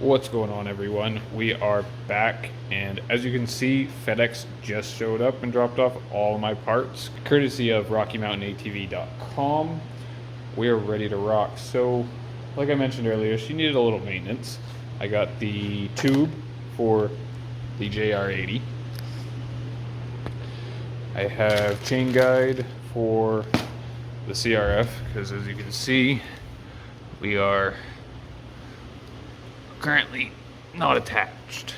What's going on, everyone? We are back, and as you can see, FedEx just showed up and dropped off all my parts, courtesy of RockyMountainATV.com. We are ready to rock. So, like I mentioned earlier, she needed a little maintenance. I got the tube for the JR80. I have chain guide for the CRF, because as you can see, we are currently not attached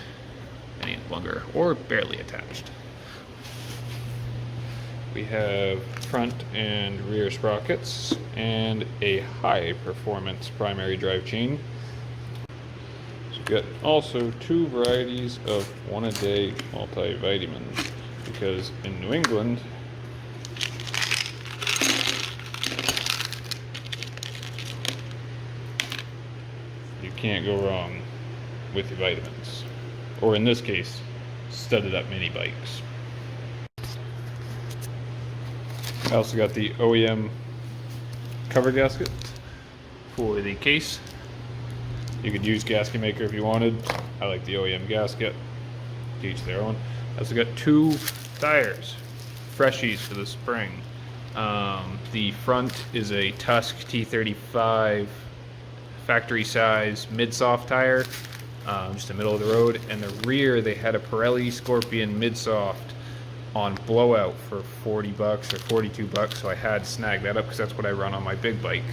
any longer, or barely attached. We have front and rear sprockets and a high performance primary drive chain. So we've got also two varieties of one-a-day multivitamins, because in New England you can't go wrong with your vitamins, or in this case, studded up mini bikes. I also got the OEM cover gasket for the case. You could use gasket maker if you wanted. I like the OEM gasket, to each their own. I also got two tires, freshies for the spring. The front is a Tusk T35 factory size mid-soft tire, just the middle of the road, and the rear they had a Pirelli Scorpion mid-soft on blowout for 40 bucks or 42 bucks, so I had to snag that up because that's what I run on my big bike.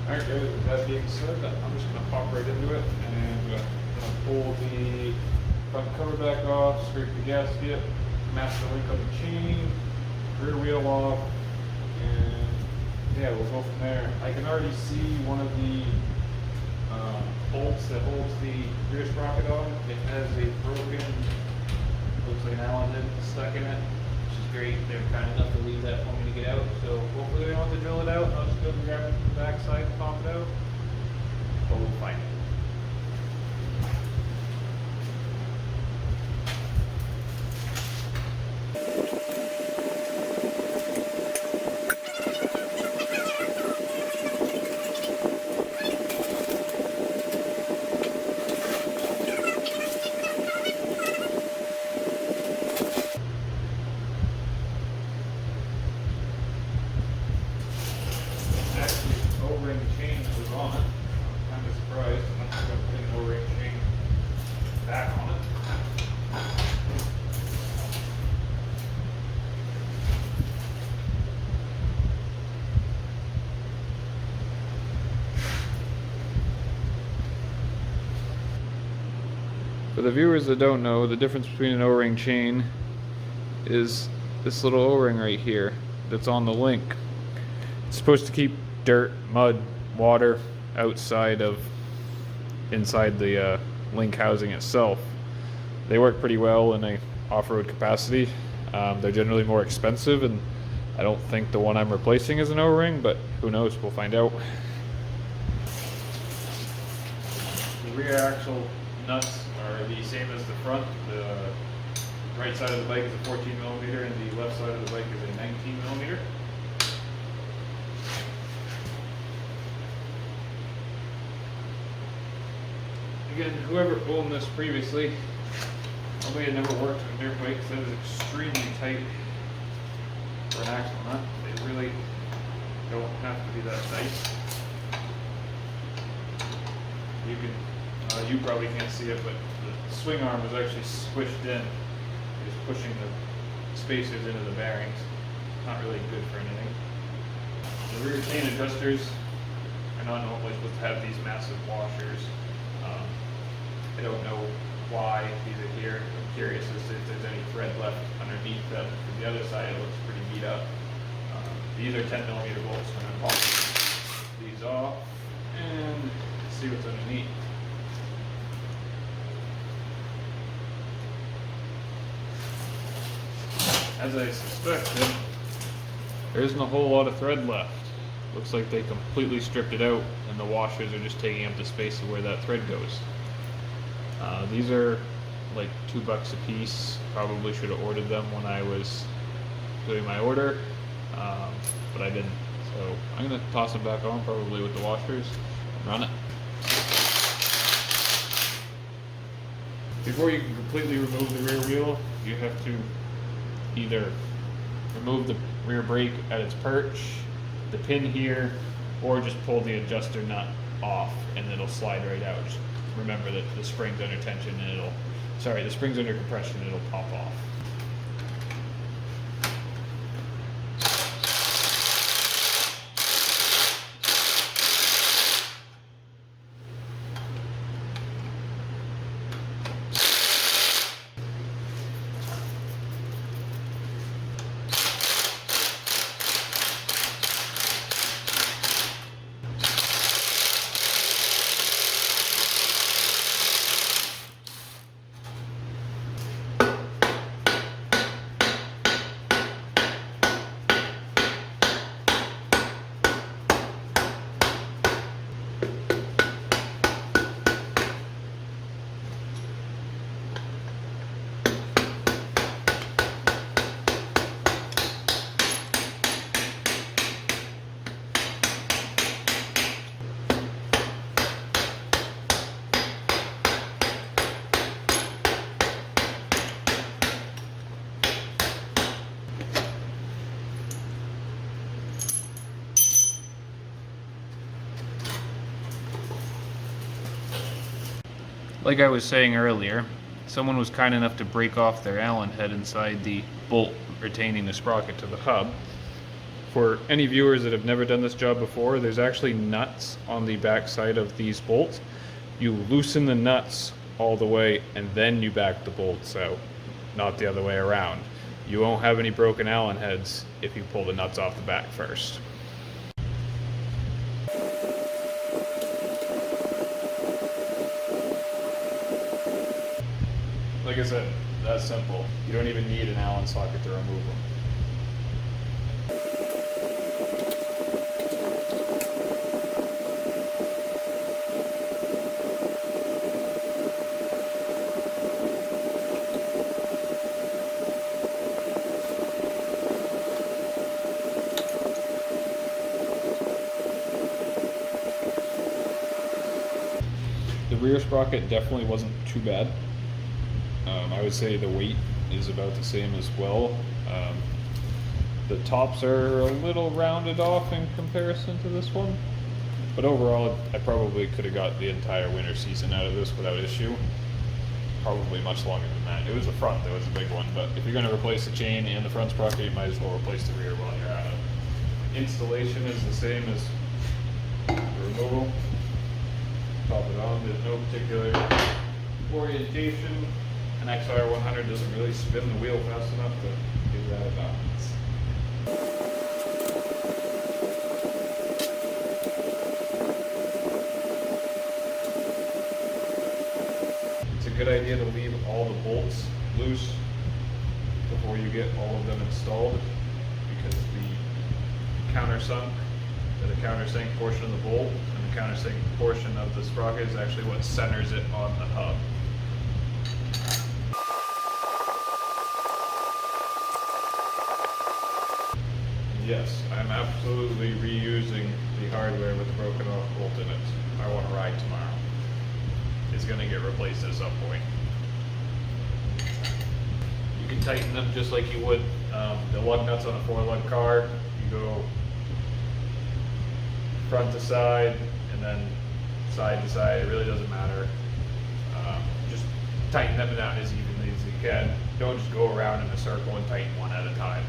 Alright guys, with that being said, I'm just going to pop right into it, and I'm going to pull the front cover back off, scrape the gasket, master link on the chain, rear wheel off, and yeah, we'll go from there. I can already see one of the bolts that holds the rear sprocket on. It has a broken, looks like an Allen head stuck in it, which is great. They're kind enough to leave that for me to get out. So hopefully they don't have to drill it out. I'll just go and grab it from the back side and pop it out. But we'll find it. O-ring chain was on it. I'm kind of surprised. I'm not going to put an O-ring chain back on it. For the viewers that don't know, the difference between an O-ring chain is this little O-ring right here that's on the link. It's supposed to keep dirt, mud, water inside the link housing itself. They work pretty well in a off-road capacity. They're generally more expensive, and I don't think the one I'm replacing is an O-ring, but who knows, we'll find out. The rear axle nuts are the same as the front. The right side of the bike is a 14mm and the left side of the bike is a 19mm. Again, whoever owned this previously probably had never worked on a dirt bike, because that is extremely tight for an axle nut. They really don't have to be that tight. You can, you probably can't see it, but the swing arm is actually squished in. It's pushing the spacers into the bearings. Not really good for anything. The rear chain adjusters are not normally supposed to have these massive washers. I don't know why these are here. I'm curious as to if there's any thread left underneath them. For the other side, it looks pretty beat up. These are 10mm bolts. I'm going to pop these off and see what's underneath. As I suspected, there isn't a whole lot of thread left. Looks like they completely stripped it out, and the washers are just taking up the space of where that thread goes. These are like $2 a piece. Probably should have ordered them when I was doing my order, but I didn't. So I'm going to toss them back on, probably with the washers, Run it. Before you can completely remove the rear wheel, you have to either remove the rear brake at its perch, the pin here, or just pull the adjuster nut off and it'll slide right out. Just remember that the spring's under tension and the spring's under compression and it'll pop off. Like I was saying earlier, someone was kind enough to break off their Allen head inside the bolt retaining the sprocket to the hub. For any viewers that have never done this job before, there's actually nuts on the back side of these bolts. You loosen the nuts all the way and then you back the bolts out, not the other way around. You won't have any broken Allen heads if you pull the nuts off the back first. Like I said, that's simple. You don't even need an Allen socket to remove them. The rear sprocket definitely wasn't too bad. I would say the weight is about the same as well. The tops are a little rounded off in comparison to this one, but overall I probably could have got the entire winter season out of this without issue. Probably much longer than that. It was the front that was a big one, but if you're going to replace the chain and the front sprocket, you might as well replace the rear while you're at it. Installation is the same as the removal. Pop it on, there's no particular orientation. An XR100 doesn't really spin the wheel fast enough to give that a balance. It's a good idea to leave all the bolts loose before you get all of them installed, because the countersink portion of the bolt and the countersink portion of the sprocket is actually what centers it on the hub. Yes, I'm absolutely reusing the hardware with the broken off bolt in it. I want to ride tomorrow. It's going to get replaced at some point. You can tighten them just like you would the lug nuts on a 4-lug car. You go front to side and then side to side. It really doesn't matter. Just tighten them down as evenly as you can. Don't just go around in a circle and tighten one at a time.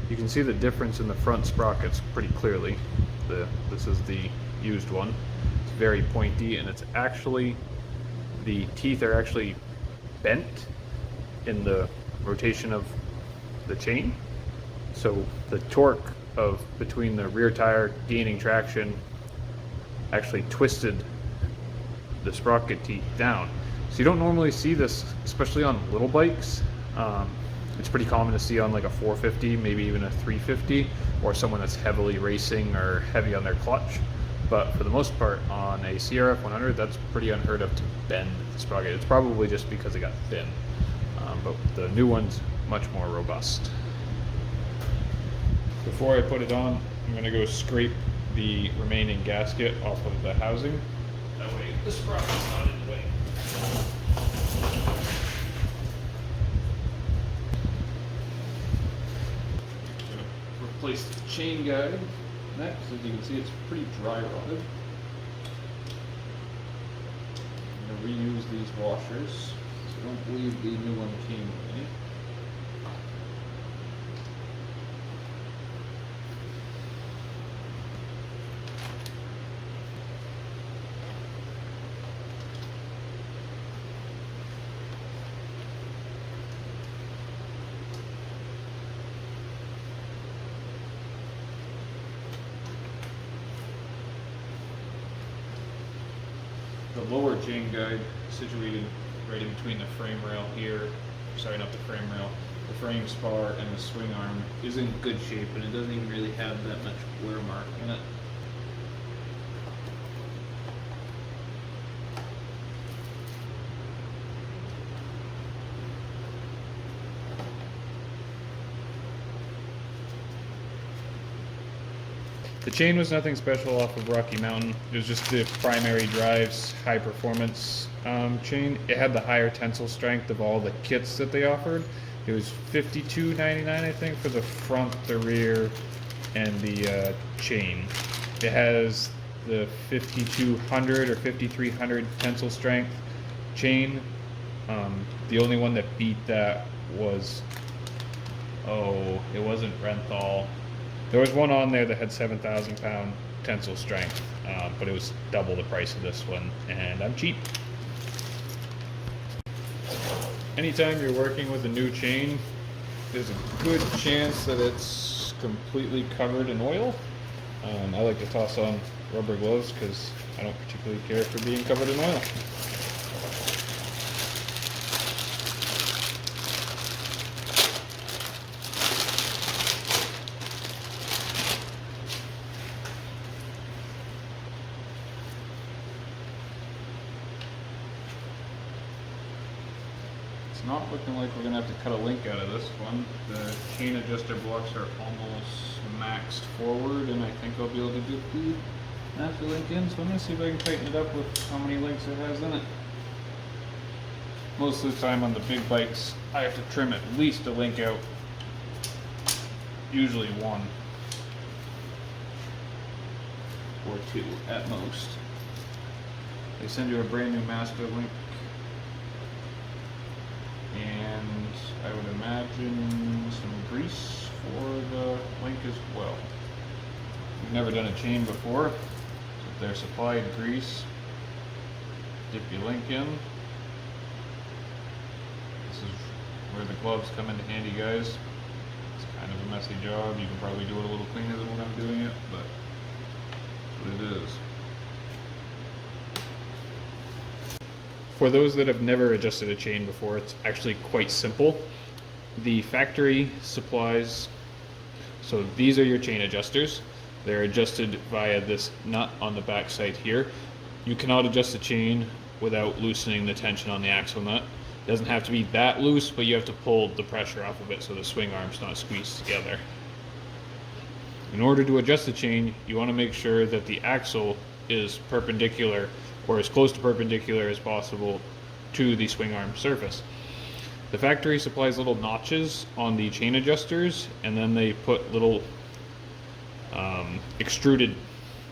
You can see the difference in the front sprockets pretty clearly. This is the used one. It's very pointy, and it's actually, the teeth are actually bent in the rotation of the chain. So the torque of between the rear tire gaining traction actually twisted the sprocket teeth down. So you don't normally see this, especially on little bikes. It's pretty common to see on like a 450, maybe even a 350, or someone that's heavily racing or heavy on their clutch. But for the most part, on a CRF100, that's pretty unheard of to bend the sprocket. It's probably just because it got thin. But the new one's much more robust. Before I put it on, I'm going to go scrape the remaining gasket off of the housing. That way the sprocket's not in the way. Replace the chain guide next. As you can see, it's pretty dry rotted. I'm going to reuse these washers, so I don't believe the new one came with any. The lower chain guide situated right in between the frame rail here, sorry, not the frame rail, the frame spar and the swing arm is in good shape, and it doesn't even really have that much wear mark in it. The chain was nothing special off of Rocky Mountain. It was just the primary drive's high performance chain. It had the higher tensile strength of all the kits that they offered. It was $52.99, I think, for the front, the rear, and the chain. It has the 5200 or 5300 tensile strength chain. The only one that beat that was, it wasn't Renthal. There was one on there that had 7,000 pound tensile strength, but it was double the price of this one, and I'm cheap. Anytime you're working with a new chain, there's a good chance that it's completely covered in oil. I like to toss on rubber gloves because I don't particularly care for being covered in oil. It's not looking like we're going to have to cut a link out of this one. The chain adjuster blocks are almost maxed forward, and I think I'll be able to get the master link in. So I'm going to see if I can tighten it up with how many links it has in it. Most of the time on the big bikes, I have to trim at least a link out. Usually one. Or two at most. They send you a brand new master link. And I would imagine some grease for the link as well. We've never done a chain before, so if they're supplied grease, dip your link in. This is where the gloves come into handy, guys. It's kind of a messy job. You can probably do it a little cleaner than when I'm doing it, but that's what it is. For those that have never adjusted a chain before, it's actually quite simple. The factory supplies, so these are your chain adjusters. They're adjusted via this nut on the back side here. You cannot adjust the chain without loosening the tension on the axle nut. It doesn't have to be that loose, but you have to pull the pressure off of it so the swing arm's not squeezed together. In order to adjust the chain, you want to make sure that the axle is perpendicular, or as close to perpendicular as possible, to the swing arm surface. The factory supplies little notches on the chain adjusters, and then they put little extruded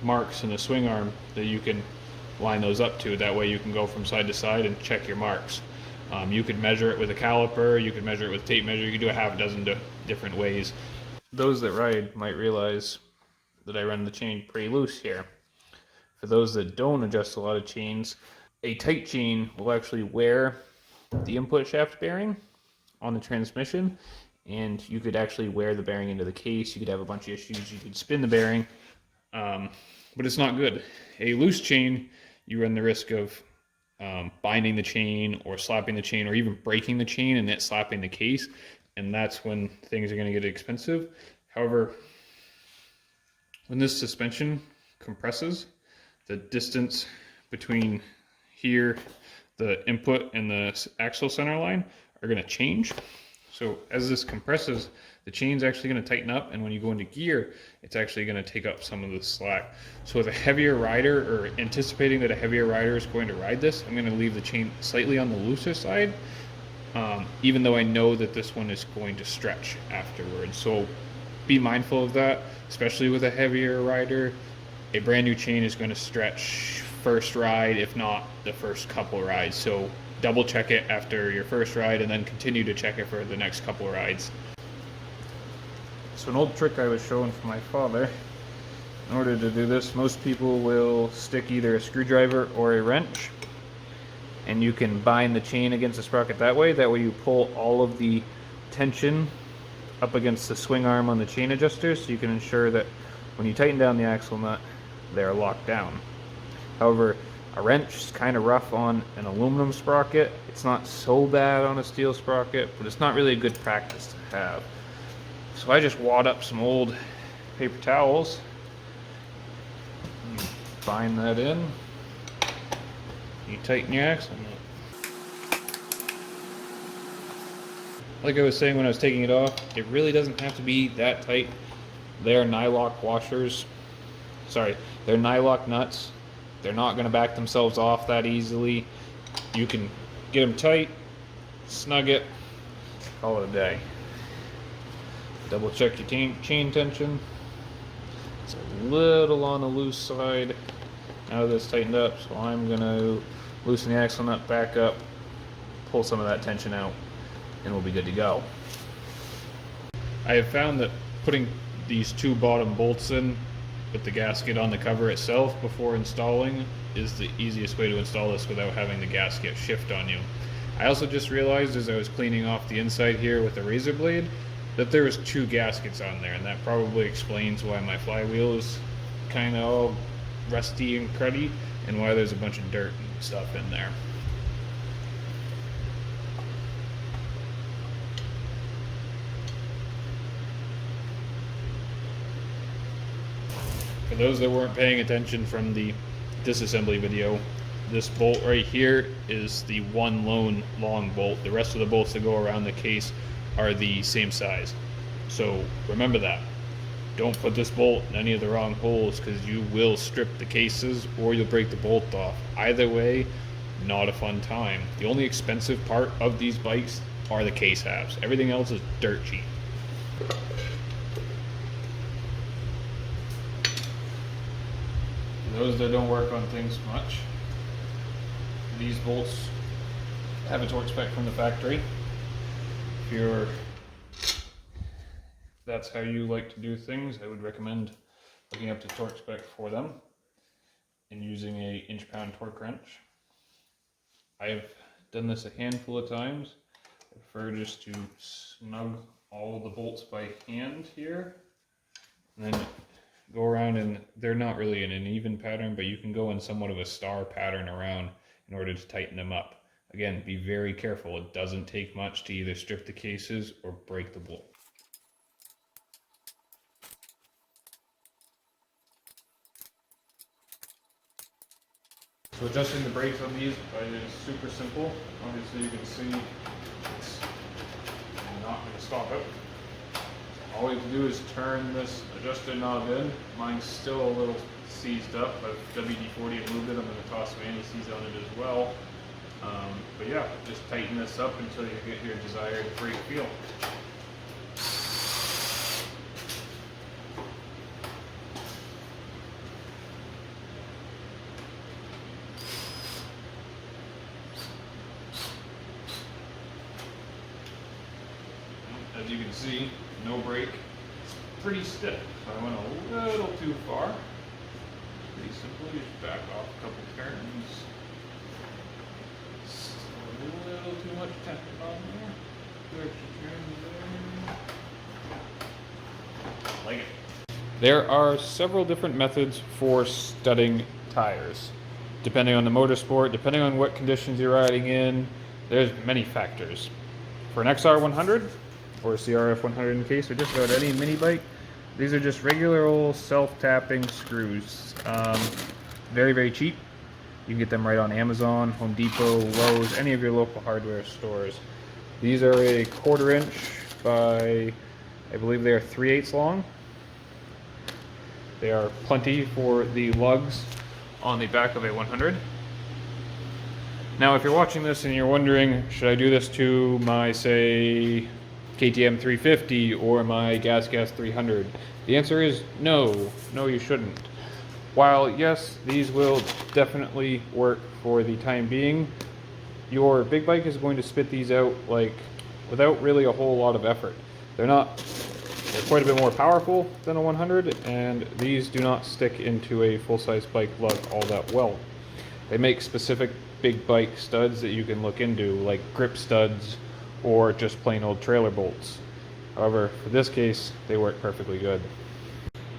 marks in the swing arm that you can line those up to. That way you can go from side to side and check your marks. You could measure it with a caliper, you could measure it with tape measure, you could do a half a dozen different ways. Those that ride might realize that I run the chain pretty loose here. For those that don't adjust a lot of chains, a tight chain will actually wear the input shaft bearing on the transmission, and you could actually wear the bearing into the case. You could have a bunch of issues. You could spin the bearing, but it's not good. A loose chain, you run the risk of binding the chain or slapping the chain or even breaking the chain and it slapping the case, and that's when things are going to get expensive. However, when this suspension compresses, the distance between here, the input and the axle center line are going to change. So as this compresses, the chain's actually going to tighten up, and when you go into gear, it's actually going to take up some of the slack. So with a heavier rider, or anticipating that a heavier rider is going to ride this, I'm going to leave the chain slightly on the looser side, even though I know that this one is going to stretch afterwards. So be mindful of that, especially with a heavier rider. A brand new chain is going to stretch first ride, if not the first couple rides. So double check it after your first ride and then continue to check it for the next couple rides. So an old trick I was showing for my father, in order to do this, most people will stick either a screwdriver or a wrench, and you can bind the chain against the sprocket that way. That way you pull all of the tension up against the swing arm on the chain adjusters, so you can ensure that when you tighten down the axle nut, they're locked down. However, a wrench is kind of rough on an aluminum sprocket. It's not so bad on a steel sprocket, but it's not really a good practice to have. So I just wad up some old paper towels, and bind that in, you tighten your axle nut. Like I was saying when I was taking it off, it really doesn't have to be that tight. They're nylock washers. Sorry, they're nylock nuts. They're not going to back themselves off that easily. You can get them tight, snug it, call it a day. Double check your chain tension. It's a little on the loose side. Now that it's tightened up, so I'm going to loosen the axle nut back up, pull some of that tension out, and we'll be good to go. I have found that putting these two bottom bolts in with the gasket on the cover itself before installing is the easiest way to install this without having the gasket shift on you. I also just realized as I was cleaning off the inside here with a razor blade that there was two gaskets on there, and that probably explains why my flywheel is kind of all rusty and cruddy and why there's a bunch of dirt and stuff in there. For those that weren't paying attention from the disassembly video, this bolt right here is the one lone long bolt. The rest of the bolts that go around the case are the same size. So remember that. Don't put this bolt in any of the wrong holes, because you will strip the cases or you'll break the bolt off. Either way, not a fun time. The only expensive part of these bikes are the case halves. Everything else is dirt cheap. Those that don't work on things much, these bolts have a torque spec from the factory. If that's how you like to do things, I would recommend looking up the torque spec for them and using a inch-pound torque wrench. I have done this a handful of times. I prefer just to snug all the bolts by hand here, and then go around, and they're not really in an even pattern, but you can go in somewhat of a star pattern around in order to tighten them up. Again, be very careful. It doesn't take much to either strip the cases or break the bolt. So adjusting the brakes on these is super simple. Obviously you can see it's not going to stop it. All you have to do is turn this adjuster knob in. Mine's still a little seized up. I've WD-40 and moved it. I'm going to toss some anti-seize on it as well. But yeah, just tighten this up until you get your desired brake feel. As you can see, no brake. pretty stiff, so I went a little too far. Pretty simply, just back off a couple turns. A little too much tension on there. 2 extra turns there. Like it. There are several different methods for studding tires. Depending on the motorsport, depending on what conditions you're riding in, there's many factors. For an XR100, or CRF100 in case, or just about any mini bike, these are just regular old self-tapping screws. Very, very cheap. You can get them right on Amazon, Home Depot, Lowe's, any of your local hardware stores. These are a 1/4 inch by, I believe they are 3/8 long. They are plenty for the lugs on the back of a 100. Now if you're watching this and you're wondering, should I do this to my, say, KTM 350 or my Gas 300? The answer is no. No, you shouldn't. While yes, these will definitely work for the time being, your big bike is going to spit these out like without really a whole lot of effort. They're quite a bit more powerful than a 100, and these do not stick into a full-size bike lug all that well. They make specific big bike studs that you can look into, like grip studs or just plain old trailer bolts. However, for this case, they work perfectly good.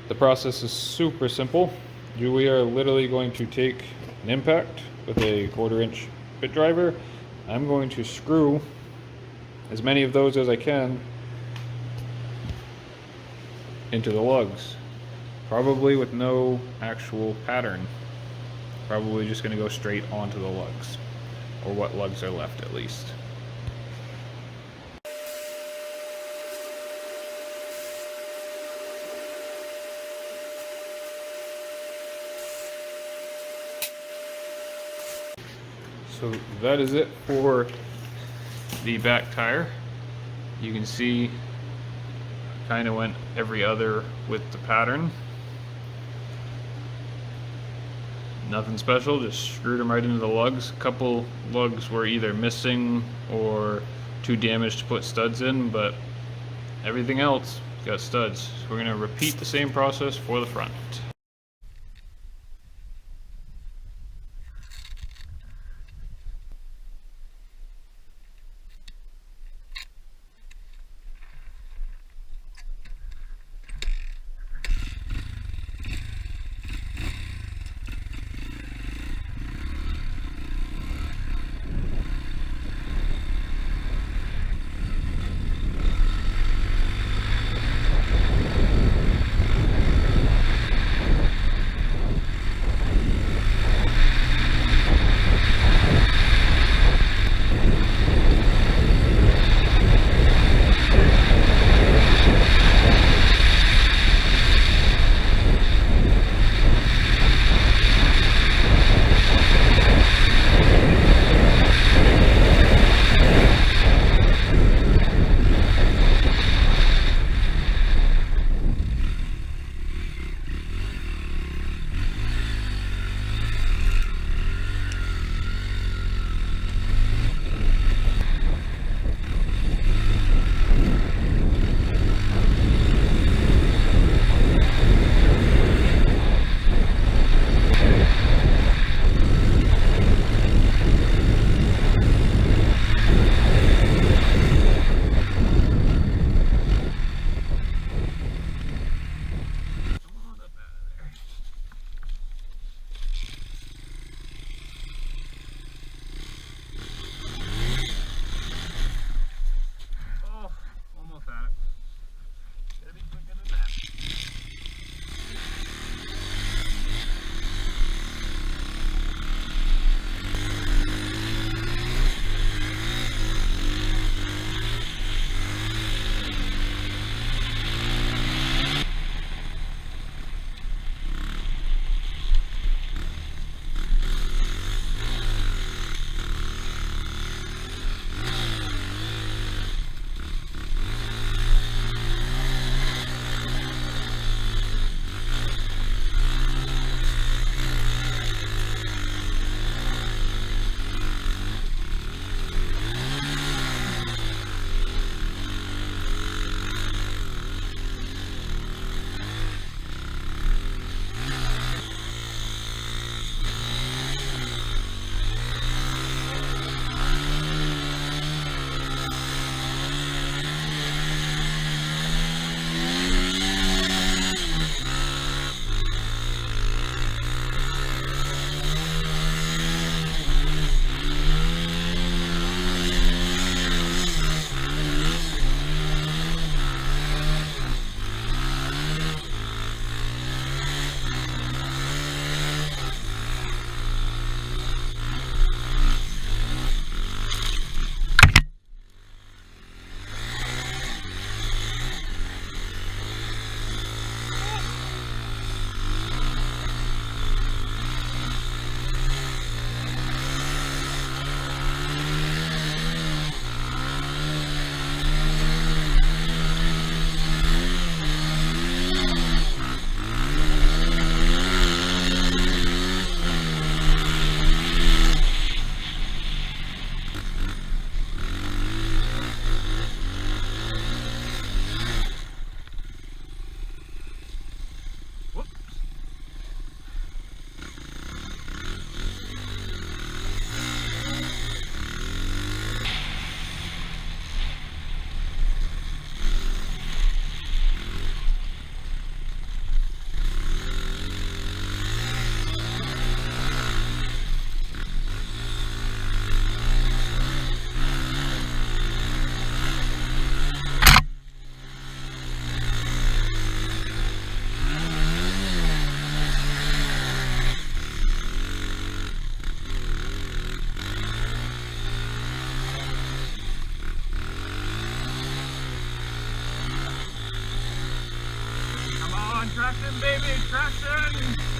The process is super simple. We are literally going to take an impact with a 1/4 inch bit driver. I'm going to screw as many of those as I can into the lugs, probably with no actual pattern. Probably just going to go straight onto the lugs, or what lugs are left at least. So that is it for the back tire. You can see kind of went every other with the pattern. Nothing special, just screwed them right into the lugs. A couple lugs were either missing or too damaged to put studs in, but everything else got studs. So we're going to repeat the same process for the front. Traction, baby, traction!